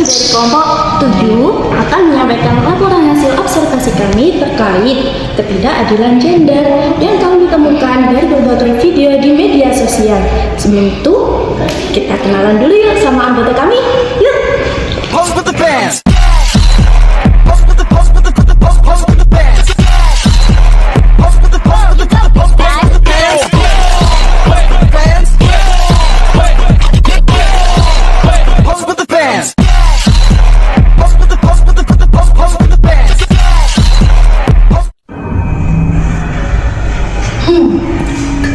dari kelompok 7 akan menyampaikan laporan hasil observasi kami terkait ketidakadilan gender yang kami temukan dari berbagai video di media sosial. Sebelum itu, kita kenalan dulu yuk sama anggota kami. Yuk! Pose with the bands.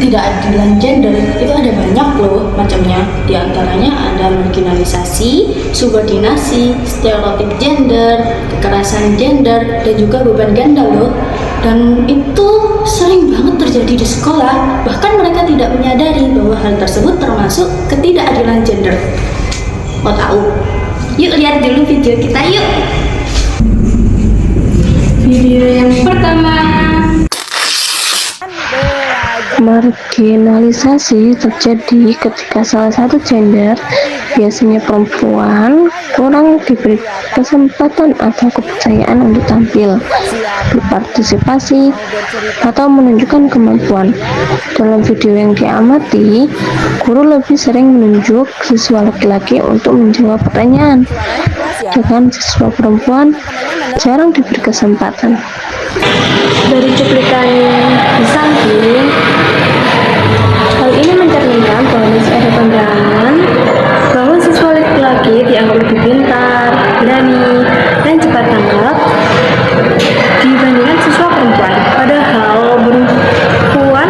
Ketidakadilan gender itu ada banyak loh macamnya. Di antaranya ada marginalisasi, subordinasi, stereotip gender, kekerasan gender, dan juga beban ganda loh. Dan itu sering banget terjadi di sekolah. Bahkan mereka tidak menyadari bahwa hal tersebut termasuk ketidakadilan gender. Mau tahu? Yuk lihat dulu video kita yuk. Video yang pertama. Marginalisasi terjadi ketika salah satu gender, biasanya perempuan, kurang diberi kesempatan atau kepercayaan untuk tampil, berpartisipasi, atau menunjukkan kemampuan. Dalam video yang diamati, guru lebih sering menunjuk siswa laki-laki untuk menjawab pertanyaan, dengan siswa perempuan jarang diberi kesempatan. Dari cuplikan di samping, hal ini mencerminkan bahwa masih ada pandangan bahwa siswa laki-laki dianggap lebih pintar, berani, dan cepat tanggap dibandingkan siswa perempuan. Padahal perempuan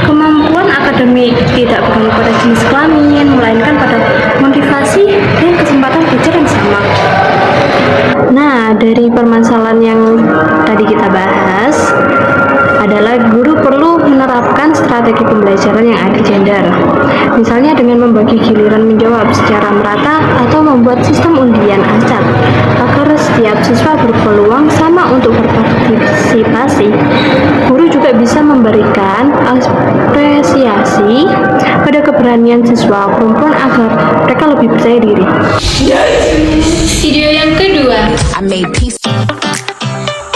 kemampuan akademik tidak bergantung pada jenis kelamin, melainkan pada motivasi dan kesempatan belajar yang sama. Nah, dari permasalahan yang tadi kita bahas adalah guru perlu menerapkan strategi pembelajaran yang anti gender. Misalnya dengan membagi giliran menjawab secara merata atau membuat sistem undian acak agar setiap siswa berpeluang sama untuk berpartisipasi. Guru juga bisa memberikan apresiasi pada keberanian siswa perempuan agar mereka lebih percaya diri. Video yang kedua.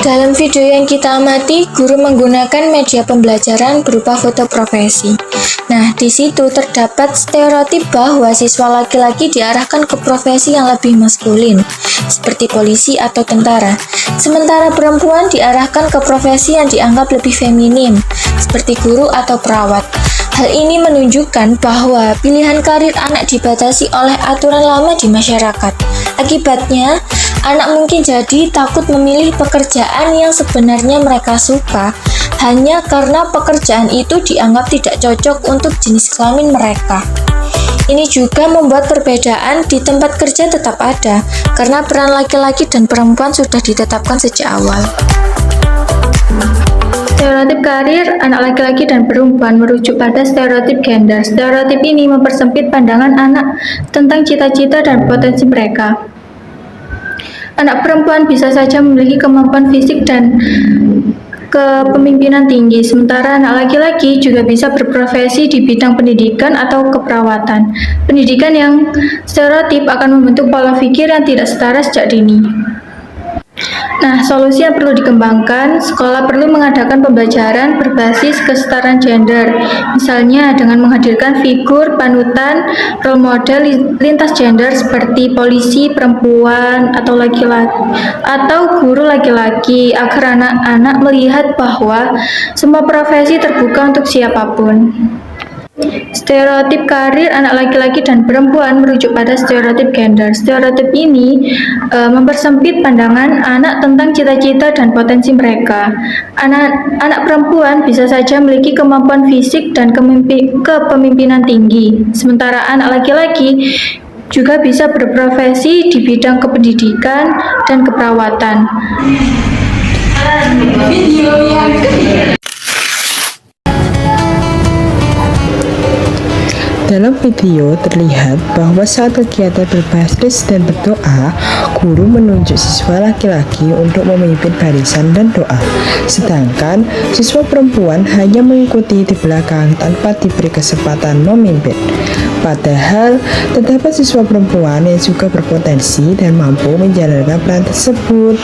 Dalam video yang kita amati, guru menggunakan media pembelajaran berupa foto profesi. Nah, di situ terdapat stereotip bahwa siswa laki-laki diarahkan ke profesi yang lebih maskulin, seperti polisi atau tentara. Sementara perempuan diarahkan ke profesi yang dianggap lebih feminim, seperti guru atau perawat. Hal ini menunjukkan bahwa pilihan karir anak dibatasi oleh aturan lama di masyarakat. Akibatnya, anak mungkin jadi takut memilih pekerjaan yang sebenarnya mereka suka hanya karena pekerjaan itu dianggap tidak cocok untuk jenis kelamin mereka. Ini juga membuat perbedaan di tempat kerja tetap ada karena peran laki-laki dan perempuan sudah ditetapkan sejak awal. Stereotip karir anak laki-laki dan perempuan merujuk pada stereotip gender. Stereotip ini mempersempit pandangan anak tentang cita-cita dan potensi mereka. Anak perempuan bisa saja memiliki kemampuan fisik dan kepemimpinan tinggi, sementara anak laki-laki juga bisa berprofesi di bidang pendidikan atau keperawatan. Pendidikan yang stereotip akan membentuk pola pikir yang tidak setara sejak dini. Nah, solusi yang perlu dikembangkan, sekolah perlu mengadakan pembelajaran berbasis kesetaraan gender, misalnya dengan menghadirkan figur panutan, role model lintas gender seperti polisi perempuan atau laki-laki, atau guru laki-laki, agar anak-anak melihat bahwa semua profesi terbuka untuk siapapun. Stereotip karir anak laki-laki dan perempuan merujuk pada stereotip gender. Stereotip ini mempersempit pandangan anak tentang cita-cita dan potensi mereka. Anak perempuan bisa saja memiliki kemampuan fisik dan kepemimpinan tinggi, sementara anak laki-laki juga bisa berprofesi di bidang kependidikan dan keperawatan. Video yang ketiga. Dalam video terlihat bahwa saat kegiatan berbaris dan berdoa, guru menunjuk siswa laki-laki untuk memimpin barisan dan doa. Sedangkan siswa perempuan hanya mengikuti di belakang tanpa diberi kesempatan memimpin. Padahal terdapat siswa perempuan yang juga berpotensi dan mampu menjalankan peran tersebut.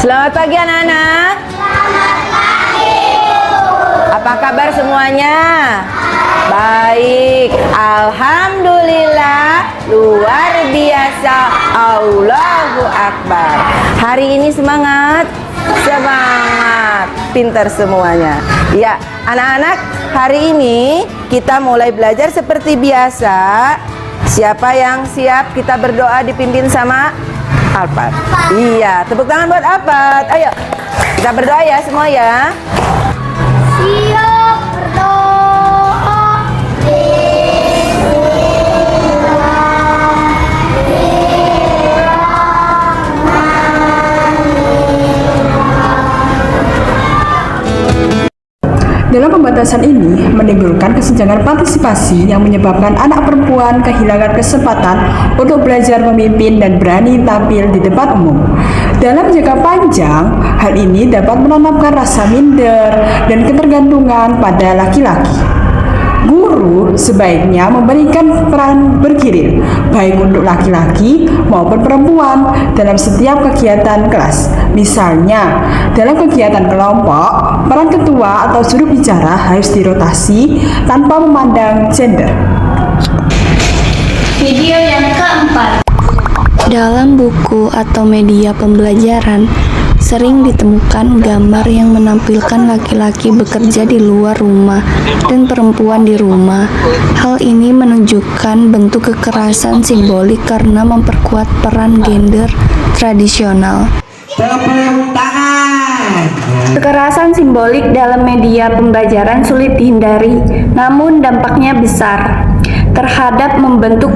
Selamat pagi anak-anak. Apa kabar semuanya? Baik, alhamdulillah, luar biasa, Allahu Akbar. Hari ini semangat, semangat, pintar semuanya. Ya, anak-anak, hari ini kita mulai belajar seperti biasa. Siapa yang siap kita berdoa dipimpin sama Alphard? Iya, tepuk tangan buat Alphard. Ayo, kita berdoa ya semua ya. Siap berdoa. Dalam pembatasan ini menimbulkan kesenjangan partisipasi yang menyebabkan anak perempuan kehilangan kesempatan untuk belajar memimpin dan berani tampil di depan umum. Dalam jangka panjang, hal ini dapat menanamkan rasa minder dan ketergantungan pada laki-laki. Guru sebaiknya memberikan peran bergilir, baik untuk laki-laki maupun perempuan dalam setiap kegiatan kelas. Misalnya, dalam kegiatan kelompok, peran ketua atau juru bicara harus dirotasi tanpa memandang gender. Video yang keempat. Dalam buku atau media pembelajaran, sering ditemukan gambar yang menampilkan laki-laki bekerja di luar rumah dan perempuan di rumah. Hal ini menunjukkan bentuk kekerasan simbolik karena memperkuat peran gender tradisional. Kekerasan simbolik dalam media pembelajaran sulit dihindari, namun dampaknya besar terhadap membentuk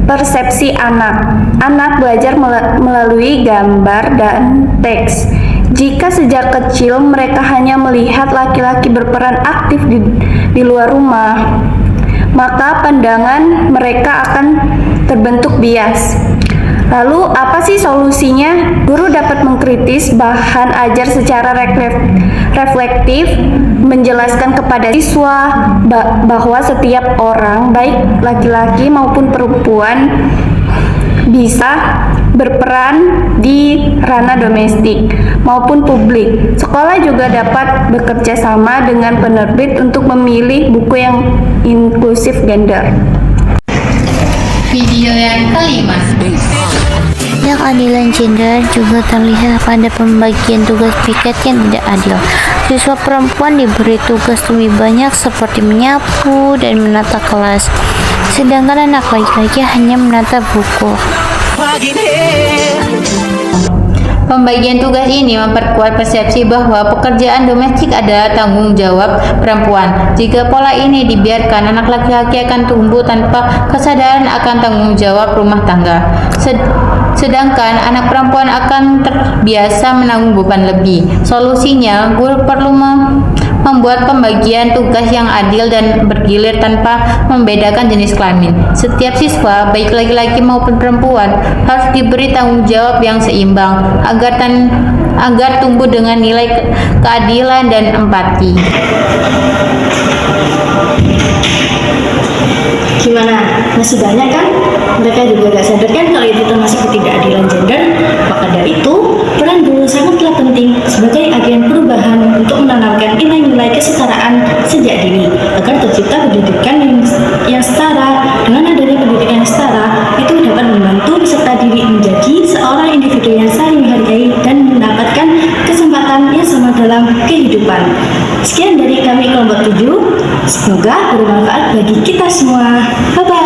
persepsi anak. Anak belajar melalui gambar dan teks. Jika sejak kecil mereka hanya melihat laki-laki berperan aktif di luar rumah, maka pandangan mereka akan terbentuk bias. Lalu apa sih solusinya? Guru dapat mengkritis bahan ajar secara reflektif, menjelaskan kepada siswa bahwa setiap orang, baik laki-laki maupun perempuan, bisa berperan di ranah domestik maupun publik. Sekolah juga dapat bekerja sama dengan penerbit untuk memilih buku yang inklusif gender. Video yang kelima. Ketidakadilan gender juga terlihat pada pembagian tugas piket yang tidak adil. Siswa perempuan diberi tugas lebih banyak seperti menyapu dan menata kelas, sedangkan anak laki-laki hanya menata buku. Pembagian tugas ini memperkuat persepsi bahwa pekerjaan domestik adalah tanggung jawab perempuan. Jika pola ini dibiarkan, anak laki-laki akan tumbuh tanpa kesadaran akan tanggung jawab rumah tangga. Sedangkan anak perempuan akan terbiasa menanggung beban lebih. Solusinya, guru perlu membuat pembagian tugas yang adil dan bergilir tanpa membedakan jenis kelamin. Setiap siswa, baik laki-laki maupun perempuan, harus diberi tanggung jawab yang seimbang agar tumbuh dengan nilai keadilan dan empati. Gimana? Masih banyak kan? Mereka juga gak sadar kan kalau itu termasuk ketidakadilan gender. Maka dari itu, peran guru sangatlah penting sebagai agen perubahan untuk menanamkan nilai-nilai kesetaraan sejak dini agar tercipta pendidikan yang setara. Dengan adanya pendidikan yang setara, itu dapat membantu peserta didik menjadi seorang individu yang saling menghargai dan mendapatkan kesempatan yang sama dalam kehidupan. Sekian dari kami kelompok 7. Semoga bermanfaat bagi kita semua. Bye-bye.